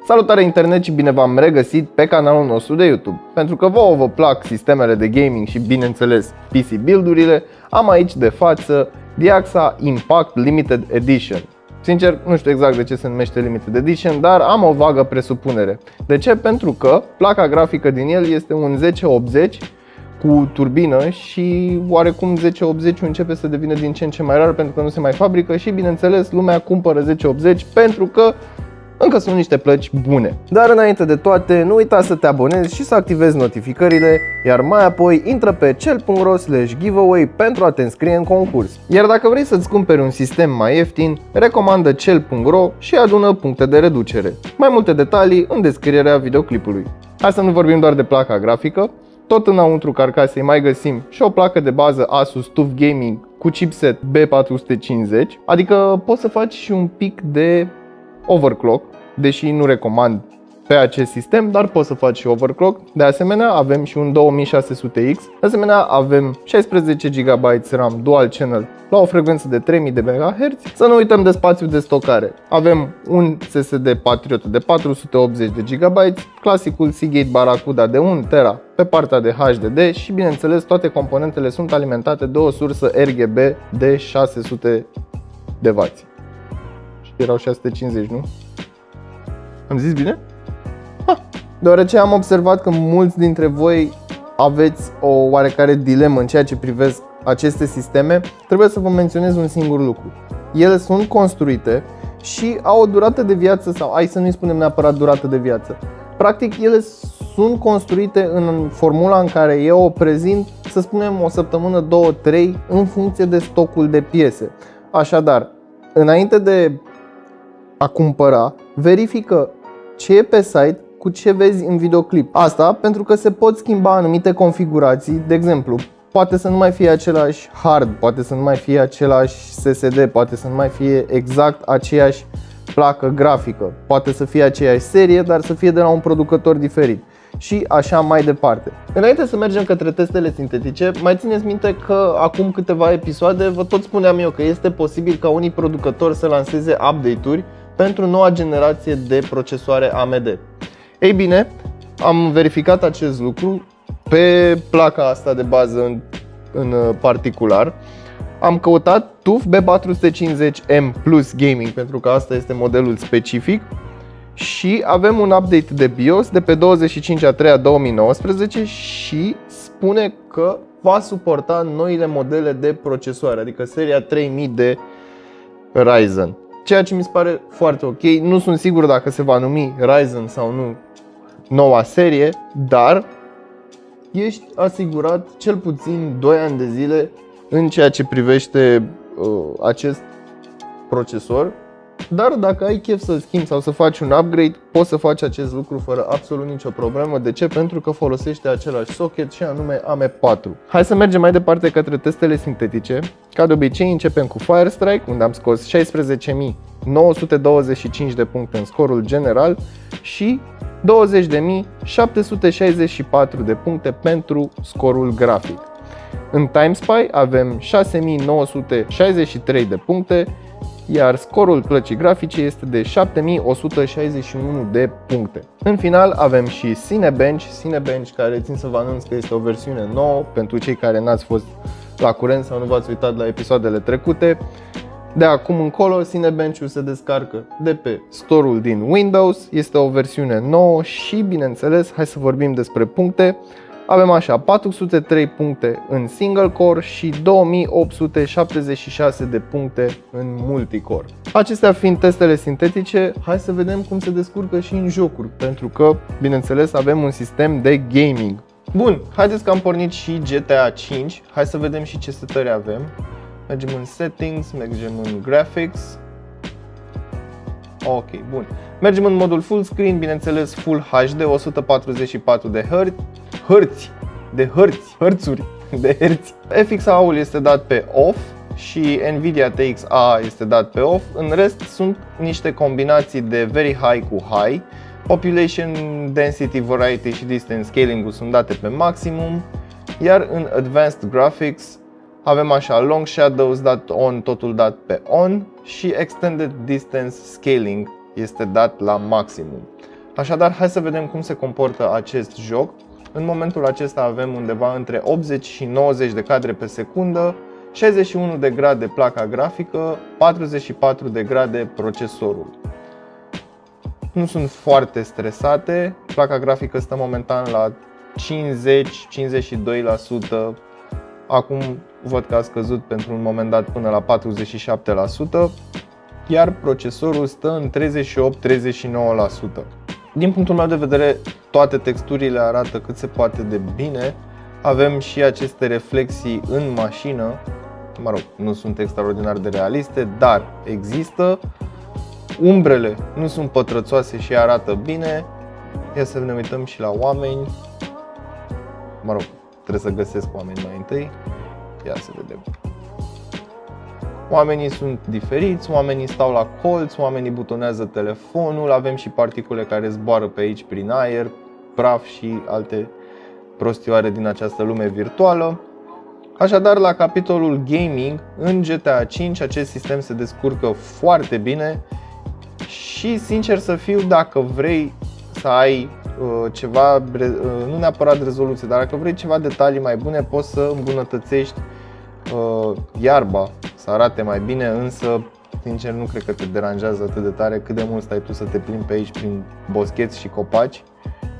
Salutare internet și bine v-am regăsit pe canalul nostru de YouTube. Pentru că vouă vă plac sistemele de gaming și bineînțeles PC build-urile, am aici de față Diaxa Impact Limited Edition. Sincer, nu știu exact de ce se numește Limited Edition, dar am o vagă presupunere. De ce? Pentru că placa grafică din el este un 1080 cu turbină și oarecum 1080 începe să devină din ce în ce mai rar pentru că nu se mai fabrică și bineînțeles lumea cumpără 1080 pentru că încă sunt niște plăci bune. Dar înainte de toate, nu uita să te abonezi și să activezi notificările, iar mai apoi intră pe cel.ro/giveaway pentru a te înscrie în concurs. Iar dacă vrei să-ți cumperi un sistem mai ieftin, recomandă cel.ro și adună puncte de reducere. Mai multe detalii în descrierea videoclipului. Hai să nu vorbim doar de placa grafică. Tot înăuntru carcasei mai găsim și o placă de bază Asus TUF Gaming cu chipset B450, adică poți să faci și un pic de overclock, deși nu recomand pe acest sistem, dar poți să faci și overclock. De asemenea, avem și un 2600X. De asemenea, avem 16 GB RAM dual channel la o frecvență de 3000 de MHz. Să nu uităm de spațiul de stocare. Avem un SSD Patriot de 480 de GB, clasicul Seagate Barracuda de 1 TB pe partea de HDD și bineînțeles toate componentele sunt alimentate de o sursă RGB de 600 de W. Erau 650, nu? Am zis bine? Deoarece am observat că mulți dintre voi aveți o oarecare dilemă în ceea ce privesc aceste sisteme, trebuie să vă menționez un singur lucru. Ele sunt construite și au o durată de viață, sau hai să nu-i spunem neapărat durată de viață. Practic ele sunt construite în formula în care eu o prezint, să spunem o săptămână, 2, 3, în funcție de stocul de piese. Așadar, înainte de a cumpăra, verifică ce e pe site cu ce vezi în videoclip. Asta pentru că se pot schimba anumite configurații. De exemplu, poate să nu mai fie același hard, poate să nu mai fie același SSD, poate să nu mai fie exact aceeași placă grafică, poate să fie aceeași serie, dar să fie de la un producător diferit și așa mai departe. Înainte să mergem către testele sintetice, mai țineți minte că acum câteva episoade vă tot spuneam eu că este posibil ca unii producători să lanseze update-uri pentru noua generație de procesoare AMD. Ei bine, am verificat acest lucru pe placa asta de bază în particular. Am căutat TUF B450M Plus Gaming pentru că asta este modelul specific și avem un update de BIOS de pe 25/3/2019 și spune că va suporta noile modele de procesoare, adică seria 3000 de Ryzen. Ceea ce mi se pare foarte ok. Nu sunt sigur dacă se va numi Ryzen sau nu noua serie, dar ești asigurat cel puțin 2 ani de zile în ceea ce privește acest procesor. Dar dacă ai chef să-l schimbi sau să faci un upgrade, poți să faci acest lucru fără absolut nicio problemă. De ce? Pentru că folosește același socket și anume AM4. Hai să mergem mai departe către testele sintetice. Ca de obicei începem cu Firestrike, unde am scos 16.925 de puncte în scorul general și 20.764 de puncte pentru scorul grafic. În TimeSpy avem 6.963 de puncte, iar scorul plăcii grafice este de 7.161 de puncte. În final avem și Cinebench, care țin să vă anunț că este o versiune nouă pentru cei care n-ați fost la curent sau nu v-ați uitat la episoadele trecute. De acum încolo Cinebench-ul se descarcă de pe store-ul din Windows, este o versiune nouă și bineînțeles, hai să vorbim despre puncte. Avem așa 403 puncte în single core și 2876 de puncte în multicore. Acestea fiind testele sintetice, hai să vedem cum se descurcă și în jocuri, pentru că, bineînțeles, avem un sistem de gaming. Bun, haideți că am pornit și GTA 5, hai să vedem și ce setări avem. Mergem în settings, mergem în graphics. Ok, bun. Mergem în modul full screen, bineînțeles Full HD, 144 de herțuri. FXA-ul este dat pe off și Nvidia TX-A este dat pe off. În rest sunt niște combinații de very high cu high. Population Density, Variety și Distance Scaling-ul sunt date pe maximum. Iar în Advanced Graphics avem așa Long Shadows dat on, totul dat pe on și Extended Distance Scaling este dat la maximum. Așadar, hai să vedem cum se comportă acest joc. În momentul acesta avem undeva între 80 și 90 de cadre pe secundă, 61 de grade placa grafică, 44 de grade procesorul. Nu sunt foarte stresate, placa grafică stă momentan la 50-52%, acum văd că a scăzut pentru un moment dat până la 47%, iar procesorul stă în 38-39%. Din punctul meu de vedere, toate texturile arată cât se poate de bine. Avem și aceste reflexii în mașină, mă rog, nu sunt extraordinar de realiste, dar există. Umbrele nu sunt pătrățoase și arată bine. Ia să ne uităm și la oameni. Mă rog, trebuie să găsesc oameni mai întâi. Ia să vedem. Oamenii sunt diferiți, oamenii stau la colț, oamenii butonează telefonul, avem și particule care zboară pe aici prin aer, praf și alte prostioare din această lume virtuală. Așadar, la capitolul gaming, în GTA 5 acest sistem se descurcă foarte bine și, sincer să fiu, dacă vrei să ai ceva, nu neapărat rezoluție, dar dacă vrei ceva detalii mai bune, poți să îmbunătățești iarba să arate mai bine, însă sincer nu cred că te deranjează atât de tare cât de mult stai tu să te plimbi pe aici prin boscheți și copaci.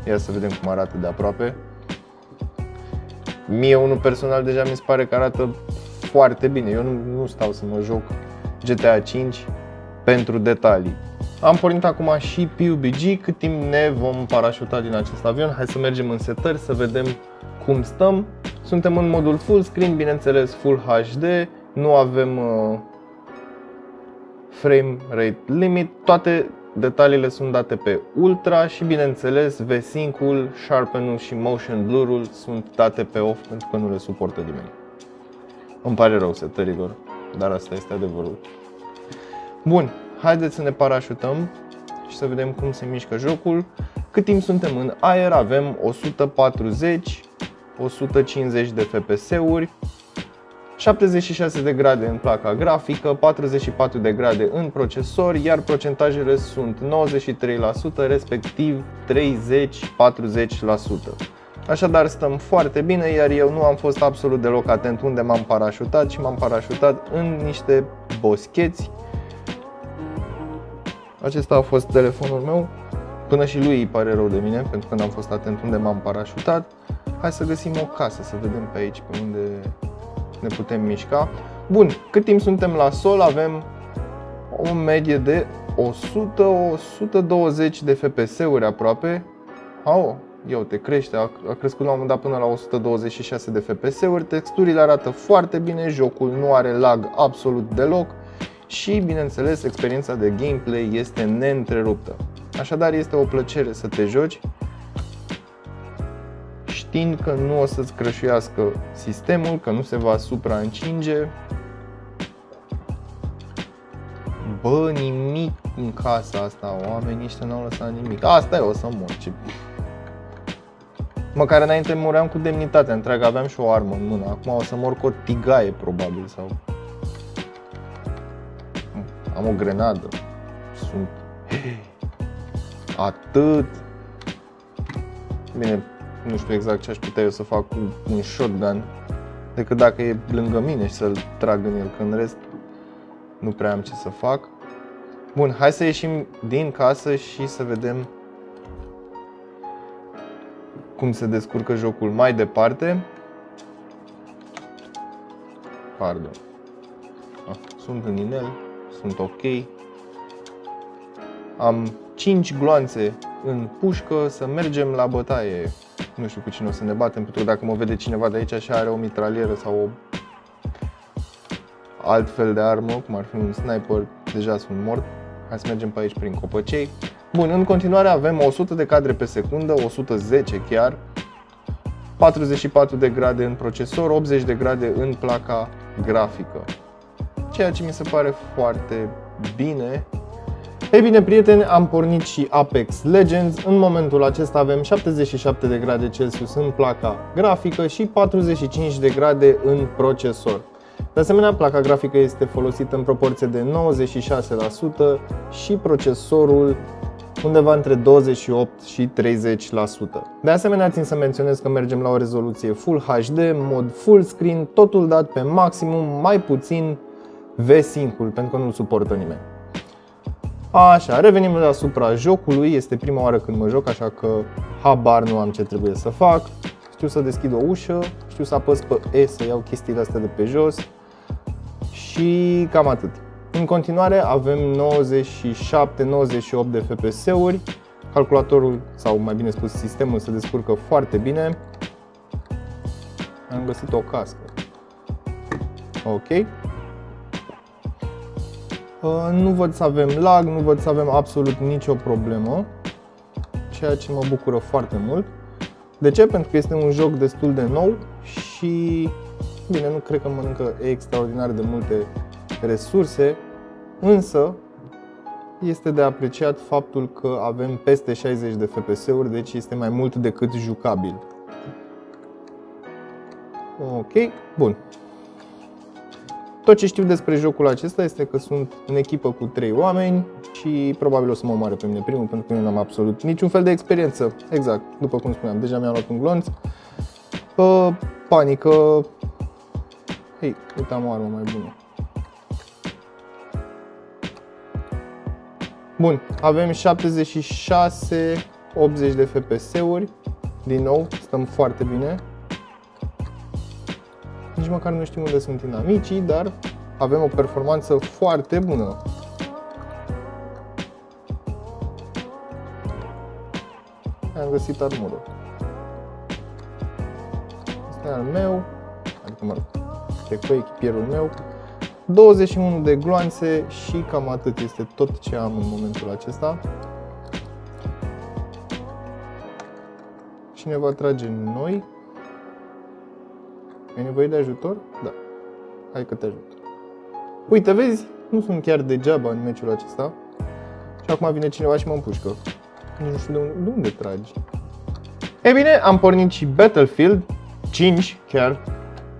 Ia să vedem cum arată de aproape. Mie unul personal deja mi se pare că arată foarte bine. Eu nu stau să mă joc GTA 5 pentru detalii. Am pornit acum și PUBG cât timp ne vom parașuta din acest avion. Hai să mergem în setări să vedem cum stăm. Suntem în modul full screen, bineînțeles Full HD, nu avem frame rate limit, toate detaliile sunt date pe ultra și, bineînțeles, V-Sync-ul, Sharpen-ul și Motion Blur-ul sunt date pe off pentru că nu le suportă nimeni. Îmi pare rău, setărilor, dar asta este adevărul. Bun, haideți să ne parașutăm și să vedem cum se mișcă jocul. Cât timp suntem în aer avem 140-150 de FPS-uri, 76 de grade în placa grafică, 44 de grade în procesor, iar procentajele sunt 93%, respectiv 30-40%. Așadar stăm foarte bine, iar eu nu am fost absolut deloc atent unde m-am parașutat și m-am parașutat în niște boscheți. Acesta a fost telefonul meu, până și lui îi pare rău de mine pentru că n-am fost atent unde m-am parașutat. Hai să găsim o casă, să vedem pe aici pe unde ne putem mișca. Bun, cât timp suntem la sol avem o medie de 100-120 de FPS-uri aproape. Ia uite, crește, a crescut la un moment dat până la 126 de FPS-uri. Texturile arată foarte bine, jocul nu are lag absolut deloc și, bineînțeles, experiența de gameplay este neîntreruptă. Așadar, este o plăcere să te joci știind că nu o să-ți crășuiască sistemul, că nu se va supraîncinge. Bă, nimic în casa asta, oamenii ăștia n-au lăsat nimic. Asta e, o să mor. Măcar înainte muream cu demnitate întreagă, aveam și o armă în mână. Acum o să mor cu o tigaie, probabil, sau... Am o grenadă. Sunt... Atât... Bine, nu știu exact ce aș putea eu să fac cu un shotgun, decât dacă e lângă mine și să-l trag în el, că în rest nu prea am ce să fac. Bun, hai să ieșim din casă și să vedem cum se descurcă jocul mai departe. Pardon. Sunt în inel, sunt ok. Am 5 gloanțe în pușcă, să mergem la bătaie. Nu știu cu cine o să ne batem, pentru că dacă mă vede cineva de aici și are o mitralieră sau o alt fel de armă, cum ar fi un sniper, deja sunt mort. Hai să mergem pe aici prin copăcei. Bun, în continuare avem 100 de cadre pe secundă, 110 chiar, 44 de grade în procesor, 80 de grade în placa grafică, ceea ce mi se pare foarte bine. Ei bine, prieteni, am pornit și Apex Legends. În momentul acesta avem 77 de grade Celsius în placa grafică și 45 de grade în procesor. De asemenea, placa grafică este folosită în proporție de 96% și procesorul undeva între 28 și 30%. De asemenea, țin să menționez că mergem la o rezoluție Full HD, mod full screen, totul dat pe maximum, mai puțin V-Sync-ul, pentru că nu-l suportă nimeni. Așa, revenim asupra jocului, este prima oară când mă joc, așa că habar nu am ce trebuie să fac. Știu să deschid o ușă, știu să apăs pe E să iau chestiile astea de pe jos și cam atât. În continuare avem 97-98 de FPS-uri, calculatorul, sau mai bine spus sistemul, se descurcă foarte bine. Am găsit o cască. Ok. Nu văd să avem lag, nu văd să avem absolut nicio problemă, ceea ce mă bucură foarte mult. De ce? Pentru că este un joc destul de nou și, bine, nu cred că mănâncă extraordinar de multe resurse, însă este de apreciat faptul că avem peste 60 de FPS-uri, deci este mai mult decât jucabil. Ok, bun. Tot ce știu despre jocul acesta este că sunt în echipă cu 3 oameni și probabil o să mă omoare pe mine primul, pentru că eu nu am absolut niciun fel de experiență. Exact, după cum spuneam, deja mi-am luat un glonț. Panică. Hei, uite, am o armă mai bună. Bun, avem 76, 80 de FPS-uri. Din nou, stăm foarte bine. Nici măcar nu știm unde sunt inamicii, dar avem o performanță foarte bună. Am găsit armură. Este al meu, adică mă rog, este cu echipierul meu. 21 de gloanțe și cam atât, este tot ce am în momentul acesta. Cine va trage noi? Ai nevoie de ajutor? Da. Hai că te ajut. Uite, vezi? Nu sunt chiar degeaba în meciul acesta. Și acum vine cineva și mă împușcă. Nici nu știu de unde tragi. Ei bine, am pornit și Battlefield 5, chiar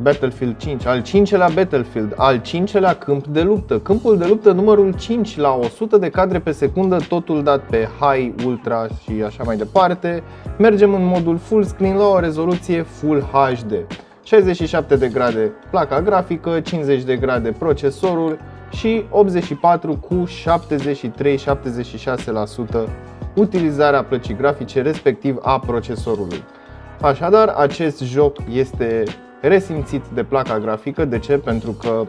Battlefield 5, al 5-lea Battlefield, al 5-lea câmp de luptă. Câmpul de luptă numărul 5 la 100 de cadre pe secundă, totul dat pe High, Ultra și așa mai departe. Mergem în modul full screen la o rezoluție Full HD. 67 de grade placa grafică, 50 de grade procesorul și 84 cu 73-76% utilizarea plăcii grafice, respectiv a procesorului. Așadar, acest joc este resimțit de placa grafică. De ce? Pentru că,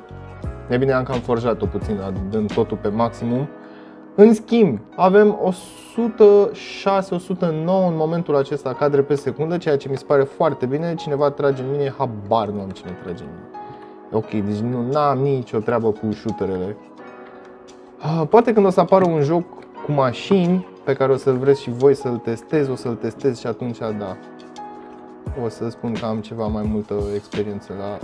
e bine, am cam forjat-o puțin, dând totul pe maximum. În schimb, avem 106-109 în momentul acesta cadre pe secundă, ceea ce mi se pare foarte bine. Cineva trage în mine, habar nu am cine trage în mine. Ok, deci nu am nicio treabă cu shooterele. Poate când o să apară un joc cu mașini pe care o să-l vreți și voi să-l testez, o să-l testez și atunci, da, o să spun că am ceva mai multă experiență la...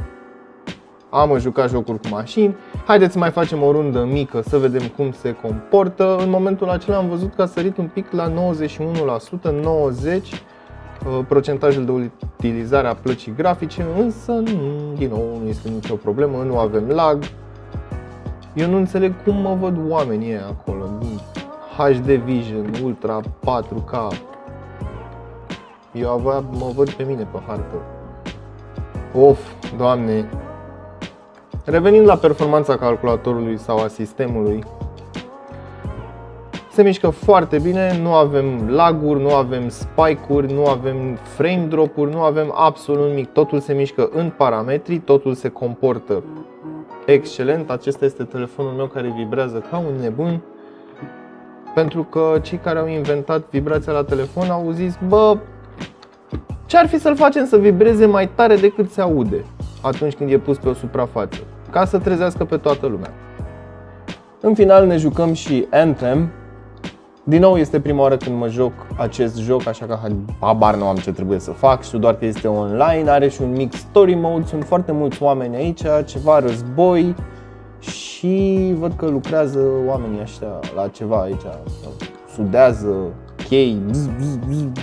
Am jucat jocuri cu mașini. Haideți să mai facem o rundă mică să vedem cum se comportă. În momentul acela am văzut că a sărit un pic la 91%, 90% procentajul de utilizare a plăcii grafice, însă din nou nu este nicio problemă, nu avem lag. Eu nu înțeleg cum mă văd oamenii ăia acolo. HD Vision, Ultra, 4K. Eu mă văd pe mine pe hartă. Of, Doamne. Revenind la performanța calculatorului sau a sistemului, se mișcă foarte bine, nu avem lag-uri, nu avem spike-uri, nu avem frame drop-uri, nu avem absolut nimic. Totul se mișcă în parametri, totul se comportă excelent. Acesta este telefonul meu care vibrează ca un nebun, pentru că cei care au inventat vibrația la telefon au zis: bă, ce-ar fi să-l facem să vibreze mai tare decât se aude atunci când e pus pe o suprafață, ca să trezească pe toată lumea. În final ne jucăm și Anthem. Din nou este prima oară când mă joc acest joc, așa că habar nu am ce trebuie să fac. Știu doar că este online, are și un mic story mode, sunt foarte mulți oameni aici, ceva război și văd că lucrează oamenii ăștia la ceva aici, sudează chei,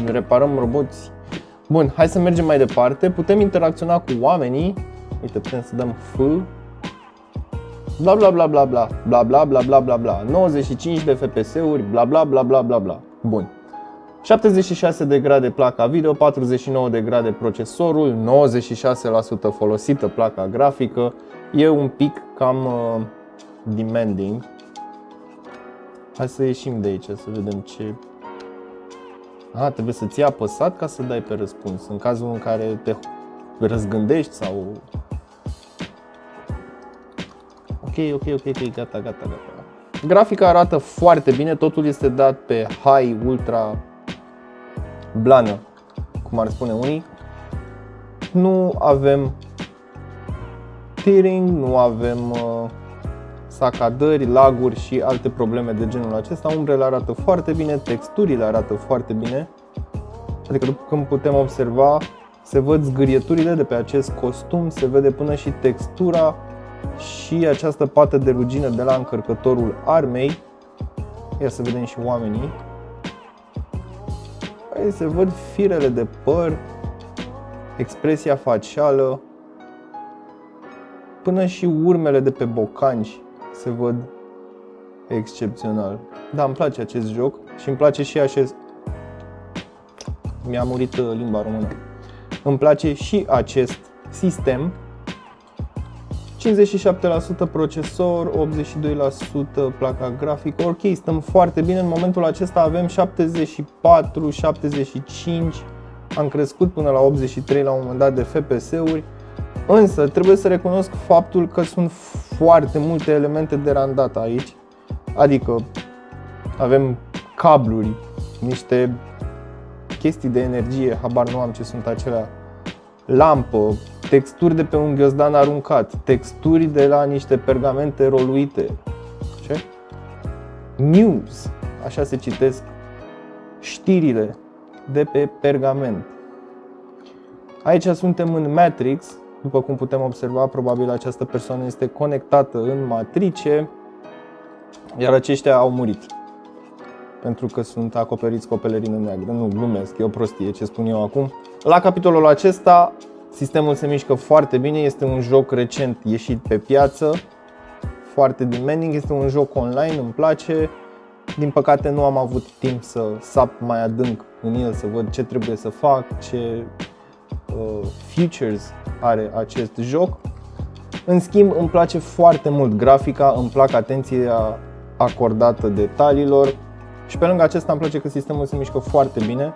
reparăm roboți. Bun, hai să mergem mai departe. Putem interacționa cu oamenii. Uite, putem să dăm F bla bla bla bla bla bla bla bla bla bla bla 95 de FPS-uri, bla bla bla bla bla bla. Bun. 76 de grade placa video, 49 de grade procesorul, 96% folosită placa grafică. E un pic cam demanding. Hai să ieșim de aici, să vedem ce... trebuie să ții apăsat ca să dai pe răspuns, în cazul în care te răzgândești sau... Ok, gata. Grafica arată foarte bine, totul este dat pe high, ultra, blană, cum ar spune unii. Nu avem tearing, nu avem sacadări, laguri și alte probleme de genul acesta. Umbrele arată foarte bine, texturile arată foarte bine. Adică după cum putem observa, se văd zgârieturile de pe acest costum, se vede până și textura și această pată de rugină de la încărcătorul armei. Ia să vedem și oamenii. Aici se văd firele de păr, expresia facială, până și urmele de pe bocanci se văd excepțional. Da, îmi place acest joc și îmi place și acest... Mi-a murit limba română. Îmi place și acest sistem. 57% procesor, 82% placa grafică. Ok, stăm foarte bine. În momentul acesta avem 74, 75. Am crescut până la 83 la un moment dat de FPS-uri. Însă trebuie să recunosc faptul că sunt foarte multe elemente de randat aici. Adică avem cabluri, niște chestii de energie, habar nu am ce sunt acelea, lampă, texturi de pe un ghiozdan aruncat, texturi de la niște pergamente roluite. Ce? News, așa se citesc știrile de pe pergament. Aici suntem în Matrix. După cum putem observa, probabil această persoană este conectată în matrice, iar aceștia au murit pentru că sunt acoperiți cu o pelerină neagră. Nu, glumesc, e o prostie ce spun eu acum. La capitolul acesta, sistemul se mișcă foarte bine, este un joc recent ieșit pe piață, foarte demanding, este un joc online, îmi place. Din păcate nu am avut timp să sap mai adânc în el, să văd ce trebuie să fac, ce features are acest joc. În schimb, îmi place foarte mult grafica, îmi plac atenția acordată detaliilor și pe lângă acesta îmi place că sistemul se mișcă foarte bine.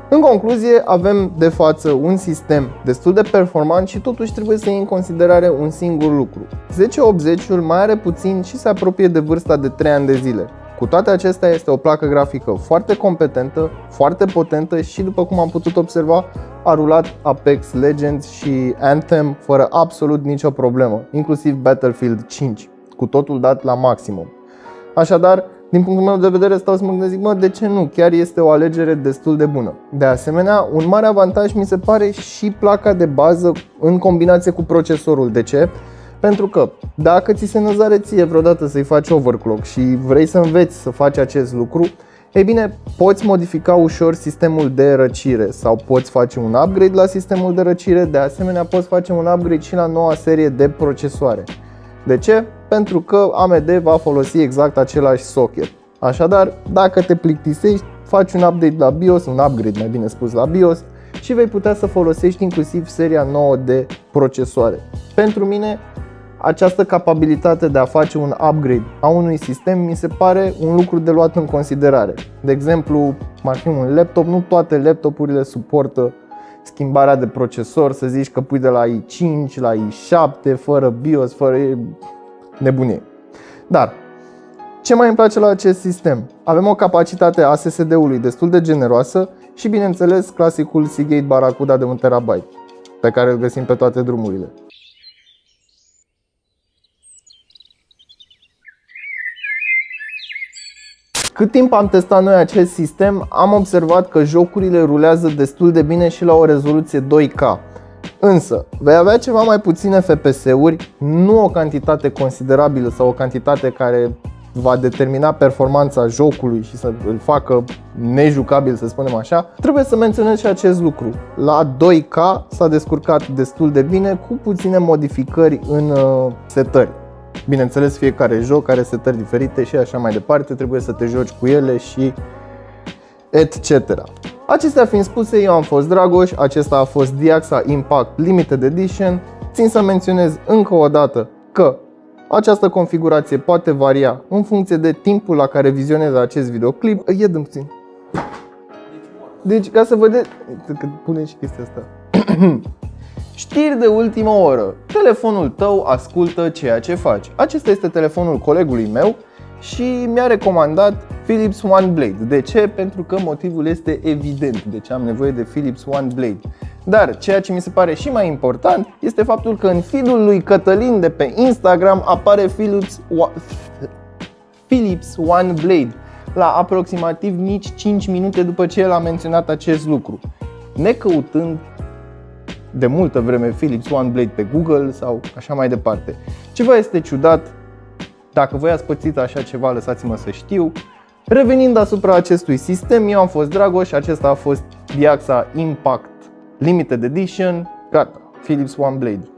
În concluzie, avem de față un sistem destul de performant și totuși trebuie să iei în considerare un singur lucru. 1080-ul mai are puțin și se apropie de vârsta de 3 ani de zile. Cu toate acestea, este o placă grafică foarte competentă, foarte potentă și, după cum am putut observa, a rulat Apex Legends și Anthem fără absolut nicio problemă, inclusiv Battlefield 5, cu totul dat la maximum. Așadar, din punctul meu de vedere, stau să mă gândesc, de ce nu? Chiar este o alegere destul de bună. De asemenea, un mare avantaj mi se pare și placa de bază în combinație cu procesorul. De ce? Pentru că dacă ți se năzare ție vreodată să-i faci overclock și vrei să înveți să faci acest lucru, ei bine, poți modifica ușor sistemul de răcire sau poți face un upgrade la sistemul de răcire. De asemenea, poți face un upgrade și la noua serie de procesoare. De ce? Pentru că AMD va folosi exact același socket. Așadar, dacă te plictisești, faci un update la BIOS, un upgrade mai bine spus la BIOS și vei putea să folosești inclusiv seria nouă de procesoare. Pentru mine, această capabilitate de a face un upgrade a unui sistem mi se pare un lucru de luat în considerare. De exemplu, ar fi un laptop, nu toate laptopurile suportă schimbarea de procesor, să zici că pui de la i5 la i7 fără BIOS, fără nebunie. Dar ce mai îmi place la acest sistem? Avem o capacitate a SSD-ului destul de generoasă și, bineînțeles, clasicul Seagate Barracuda de 1 TB, pe care îl găsim pe toate drumurile. Cât timp am testat noi acest sistem, am observat că jocurile rulează destul de bine și la o rezoluție 2K. Însă, vei avea ceva mai puține FPS-uri, nu o cantitate considerabilă sau o cantitate care va determina performanța jocului și să îl facă nejucabil, să spunem așa. Trebuie să menționez și acest lucru. La 2K s-a descurcat destul de bine, cu puține modificări în setări. Bineînțeles, fiecare joc are setări diferite și așa mai departe, trebuie să te joci cu ele și etc. Acestea fiind spuse, eu am fost Dragoș, acesta a fost Diaxa Impact Limited Edition. Țin să menționez încă o dată că această configurație poate varia în funcție de timpul la care vizionezi acest videoclip. Dă-mi puțin. Deci, ca să vedeți, că punem și chestia asta. Știri de ultimă oră. Telefonul tău ascultă ceea ce faci. Acesta este telefonul colegului meu și mi-a recomandat Philips OneBlade. De ce? Pentru că motivul este evident. De ce am nevoie de Philips OneBlade. Dar ceea ce mi se pare și mai important este faptul că în feed-ul lui Cătălin de pe Instagram apare Philips OneBlade la aproximativ nici 5 minute după ce el a menționat acest lucru. Necăutând de multă vreme Philips OneBlade pe Google sau așa mai departe. Ceva este ciudat. Dacă voi ați pățit așa ceva, lăsați-mă să știu. Revenind asupra acestui sistem, eu am fost Dragoș, acesta a fost Diaxa Impact Limited Edition. Gata, Philips OneBlade.